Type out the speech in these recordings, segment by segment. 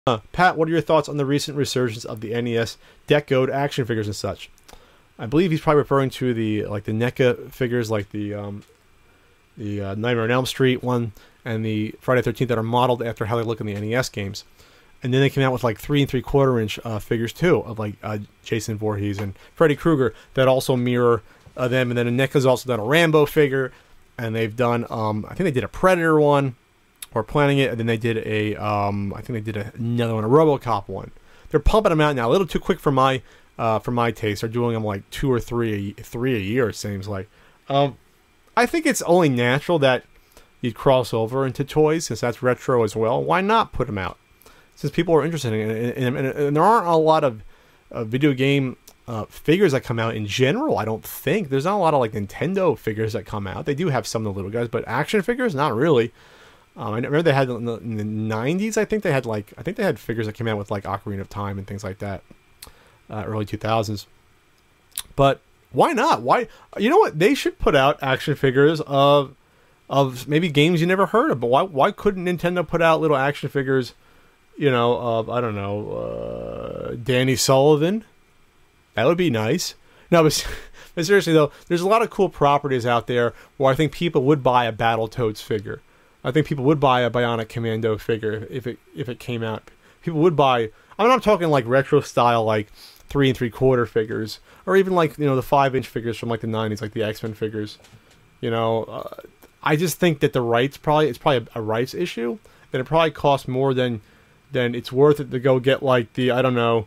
Pat, what are your thoughts on the recent resurgence of the NES deck-goed action figures and such? I believe he's probably referring to the NECA figures, like the Nightmare on Elm Street one and the Friday 13th that are modeled after how they look in the NES games. And then they came out with like 3 3/4 inch figures too of like Jason Voorhees and Freddy Krueger that also mirror them. And then NECA's also done a Rambo figure, and they've done I think they did a Predator one, or planning it, and then they did I think they did another one, a RoboCop one. They're pumping them out now, a little too quick for my taste. They're doing them like 2 or 3 a year, it seems like. I think it's only natural that you'd cross over into toys, since that's retro as well. Why not put them out? Since people are interested in it, and there aren't a lot of video game figures that come out in general. I don't think there's not a lot of like Nintendo figures that come out. They do have some of the little guys, but action figures, not really. I remember they had in the 90s. I think they had figures that came out with like Ocarina of Time and things like that, early 2000s. But why not? Why? You know what? They should put out action figures of maybe games you never heard of. But why couldn't Nintendo put out little action figures? You know, of I don't know, Danny Sullivan. That would be nice. No, but seriously though, there's a lot of cool properties out there where I think people would buy a Battletoads figure. I think people would buy a Bionic Commando figure if it came out. People would buy. I'm not talking like retro style, like 3 3/4 figures, or even like, you know, the 5-inch figures from like the 90s, like the X-Men figures. You know, I just think that it's probably a rights issue, and it probably costs more than it's worth it to go get like the, I don't know,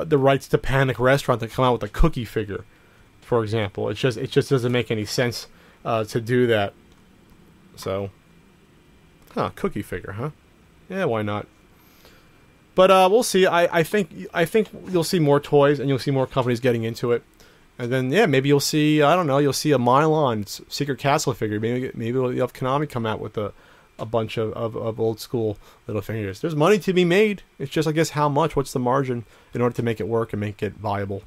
the rights to Panic Restaurant to come out with a cookie figure, for example. It just doesn't make any sense to do that. So, cookie figure, huh? Yeah, why not? But we'll see. I think you'll see more toys, and you'll see more companies getting into it. And then, yeah, maybe you'll see, I don't know, you'll see a Milon Secret Castle figure. Maybe you'll have Konami come out with a bunch of old school little figures. There's money to be made. It's just, I guess, how much? What's the margin in order to make it work and make it viable?